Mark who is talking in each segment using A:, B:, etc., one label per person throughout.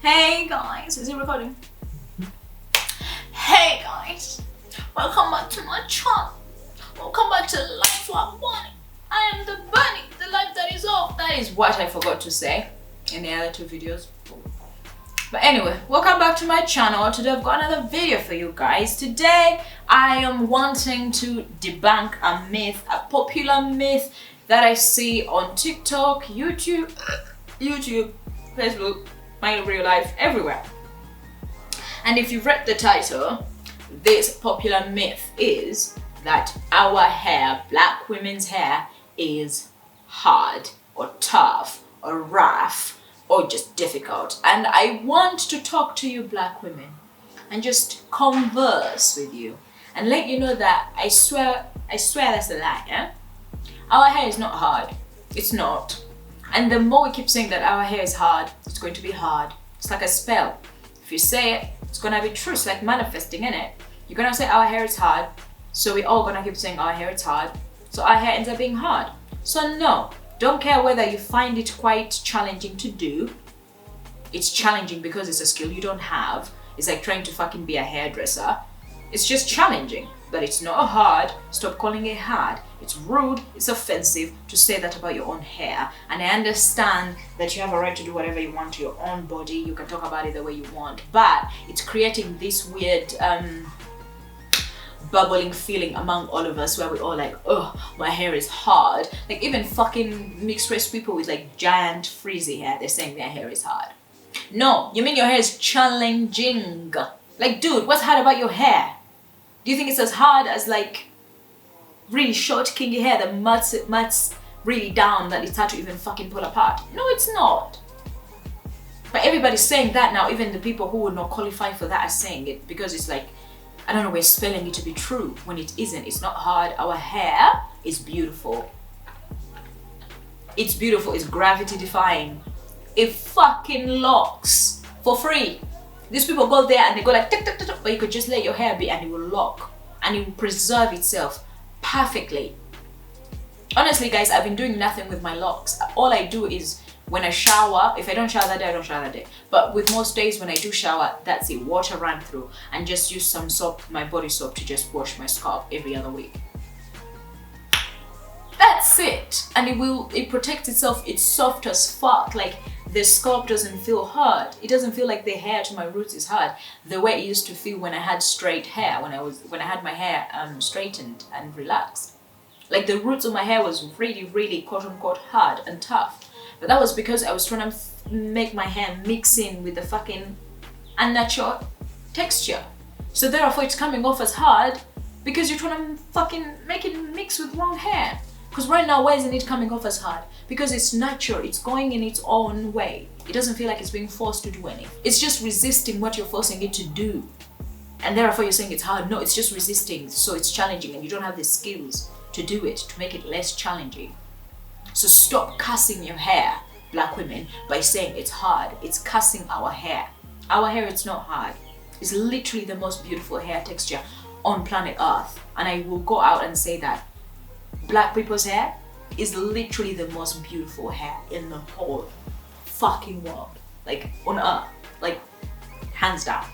A: Hey guys, is it recording? Hey guys, welcome back to my channel. Welcome back to Life Like Bunny. I am the bunny, the life that is off. That is what I forgot to say in the other two videos. But anyway, welcome back to my channel. Today I've got another video for you guys. Today I am wanting to debunk a myth, a popular myth that I see on TikTok, YouTube, Facebook, my real life, everywhere. And if you've read the title, this popular myth is that our hair, black women's hair, is hard or tough or rough or just difficult. And I want to talk to you black women and just converse with you and let you know that I swear that's a lie, yeah? Our hair is not hard. It's not. And the more we keep saying that our hair is hard, it's going to be hard. It's like a spell. If you say it, it's gonna be true. It's like manifesting, innit? You're gonna say our hair is hard, so we're all gonna keep saying our hair is hard. So our hair ends up being hard. So no, don't care whether you find it quite challenging to do. It's challenging because it's a skill you don't have. It's like trying to fucking be a hairdresser. It's just challenging, but it's not hard. Stop calling it hard. It's rude, it's offensive to say that about your own hair. And I understand that you have a right to do whatever you want to your own body. You can talk about it the way you want, but it's creating this weird bubbling feeling among all of us where we're all like, oh, my hair is hard. Like even fucking mixed race people with like giant frizzy hair, they're saying their hair is hard. No, you mean your hair is challenging. Like, dude, what's hard about your hair? Do you think it's as hard as like really short kinky hair that mats really down that it's hard to even fucking pull apart? No, it's not. But everybody's saying that now. Even the people who would not qualify for that are saying it because it's like, I don't know, we're spelling it to be true when it isn't. It's not hard. Our hair is beautiful. It's beautiful. It's gravity defying. It fucking locks for free. These people go there and they go like tick, tick, tick, tick, but you could just let your hair be and it will lock and it will preserve itself perfectly. Honestly guys, I've been doing nothing with my locks. All I do is when I shower, if I don't shower that day, I don't shower that day. But with most days when I do shower, that's it, water run through, and just use some soap, my body soap, to just wash my scalp every other week. That's it. And it protects itself. It's soft as fuck. Like the scalp doesn't feel hard. It doesn't feel like the hair to my roots is hard the way it used to feel when I had straight hair, when I had my hair straightened and relaxed. Like the roots of my hair was really quote unquote hard and tough. But that was because I was trying to make my hair mix in with the fucking unnatural texture. So therefore it's coming off as hard because you're trying to fucking make it mix with wrong hair. Because right now, why isn't it coming off as hard? Because it's natural, it's going in its own way. It doesn't feel like it's being forced to do anything. It's just resisting what you're forcing it to do. And therefore you're saying it's hard. No, it's just resisting, so it's challenging and you don't have the skills to do it, to make it less challenging. So stop cussing your hair, black women, by saying it's hard. It's cussing our hair. Our hair, it's not hard. It's literally the most beautiful hair texture on planet Earth. And I will go out and say that. Black people's hair is literally the most beautiful hair in the whole fucking world. Like on earth. Like hands down.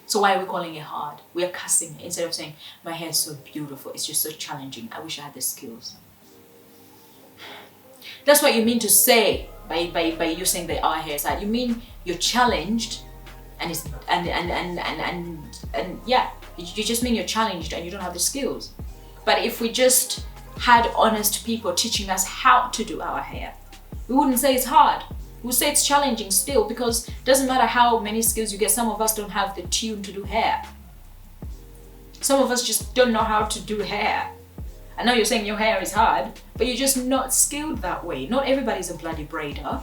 A: So why are we calling it hard? We are cussing it instead of saying my hair is so beautiful. It's just so challenging. I wish I had the skills. That's what you mean to say by you saying that our hair is hard. You mean you're challenged and it's and yeah, you just mean you're challenged and you don't have the skills. But if we just had honest people teaching us how to do our hair, we wouldn't say it's hard. We would say it's challenging still, because it doesn't matter how many skills you get, some of us don't have the tune to do hair. Some of us just don't know how to do hair. I know you're saying your hair is hard, but you're just not skilled that way. Not everybody's a bloody braider.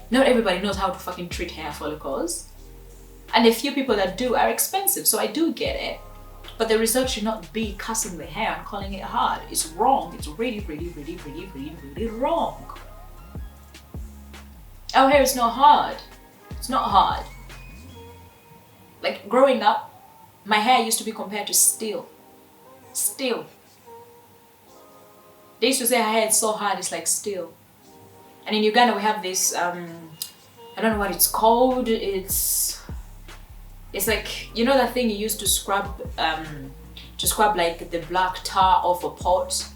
A: Not everybody knows how to fucking treat hair follicles. And the few people that do are expensive, so I do get it. But the result should not be cussing the hair and calling it hard. It's wrong. It's really wrong. Our hair is not hard. It's not hard. Like growing up, my hair used to be compared to steel. Steel. They used to say her hair is so hard, it's like steel. And in Uganda we have this I don't know what it's called. It's like, you know that thing you used to scrub like the black tar off a pot?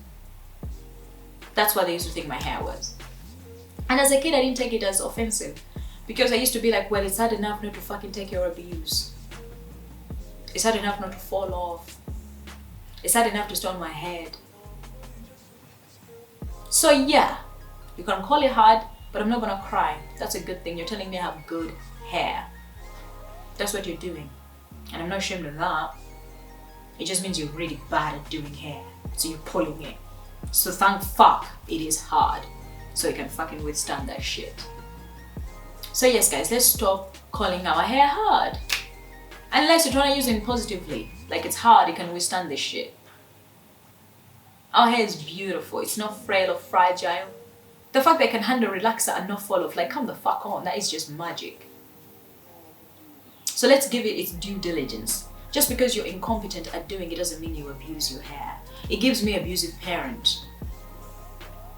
A: That's what they used to think my hair was. And as a kid, I didn't take it as offensive because I used to be like, well, it's hard enough not to fucking take your abuse. It's hard enough not to fall off. It's hard enough to stay on my head. So yeah, you can call it hard, but I'm not gonna cry. That's a good thing. You're telling me I have good hair. That's what you're doing. And I'm not ashamed of that. It just means you're really bad at doing hair. So you're pulling it. So thank fuck it is hard. So you can fucking withstand that shit. So yes guys, let's stop calling our hair hard. Unless you're trying to use it positively. Like it's hard, it can withstand this shit. Our hair is beautiful. It's not frail or fragile. The fact that I can handle relaxer and not fall off, like come the fuck on, that is just magic. So let's give it its due diligence. Just because you're incompetent at doing it doesn't mean you abuse your hair. It gives me abusive parent.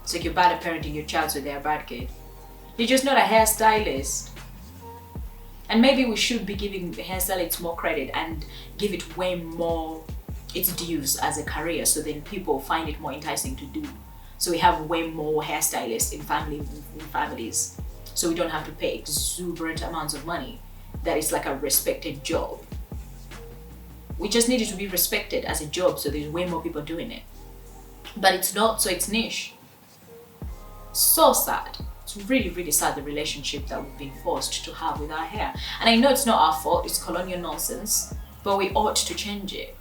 A: It's like you're bad at parenting your child so they're a bad kid. You're just not a hairstylist. And maybe we should be giving hairstylists more credit and give it way more its dues as a career, so then people find it more enticing to do. So we have way more hairstylists in families. So we don't have to pay exuberant amounts of money. That is like a respected job. We just need it to be respected as a job, so there's way more people doing it. But it's not, so it's niche. So sad. It's really, really sad, the relationship that we've been forced to have with our hair. And I know it's not our fault, it's colonial nonsense, but we ought to change it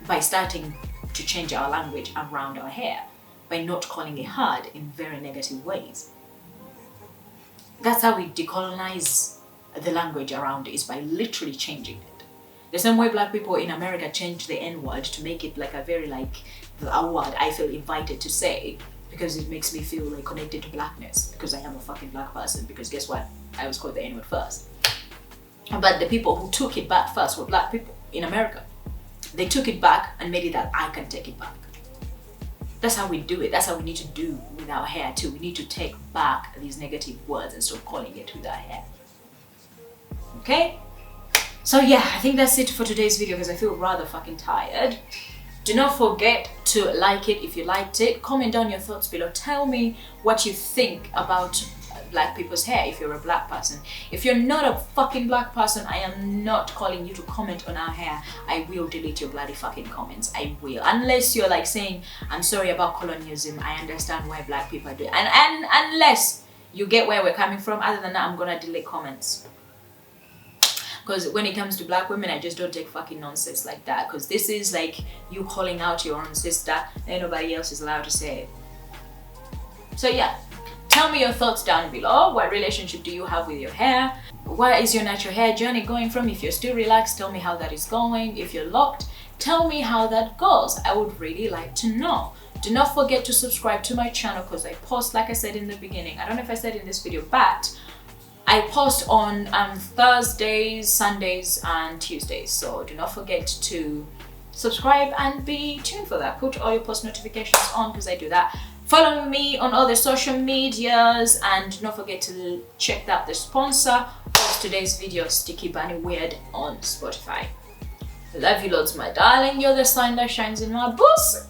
A: by starting to change our language around our hair, by not calling it hard in very negative ways. That's how we decolonize the language around it, is by literally changing it. The same way black people in America changed the N-word to make it like a very a word I feel invited to say, because it makes me feel like connected to blackness, because I am a fucking black person, because guess what? I was called the N-word first. But the people who took it back first were black people in America. They took it back and made it that I can take it back. That's how we do it. That's how we need to do with our hair too. We need to take back these negative words and stop calling it with our hair. Okay? So yeah, I think that's it for today's video because I feel rather fucking tired. Do not forget to like it if you liked it. Comment down your thoughts below. Tell me what you think about black people's hair if you're a black person. If you're not a fucking black person, I am not calling you to comment on our hair. I will delete your bloody fucking comments. I will. Unless you're like saying, I'm sorry about colonialism. I understand why black people are doing it. And unless you get where we're coming from, other than that, I'm gonna delete comments. Because when it comes to black women, I just don't take fucking nonsense like that. Because this is like you calling out your own sister and nobody else is allowed to say it. So yeah, tell me your thoughts down below. What relationship do you have with your hair? Where is your natural hair journey going from? If you're still relaxed, tell me how that is going. If you're locked, tell me how that goes. I would really like to know. Do not forget to subscribe to my channel because I post, like I said in the beginning, I don't know if I said in this video, but I post on Thursdays, Sundays and Tuesdays, so do not forget to subscribe and be tuned for that. Put all your post notifications on because I do that. Follow me on all the social medias and do not forget to check out the sponsor of today's video, Sticky Bunny Weird on Spotify. Love you loads, my darling. You're the sign that shines in my boots.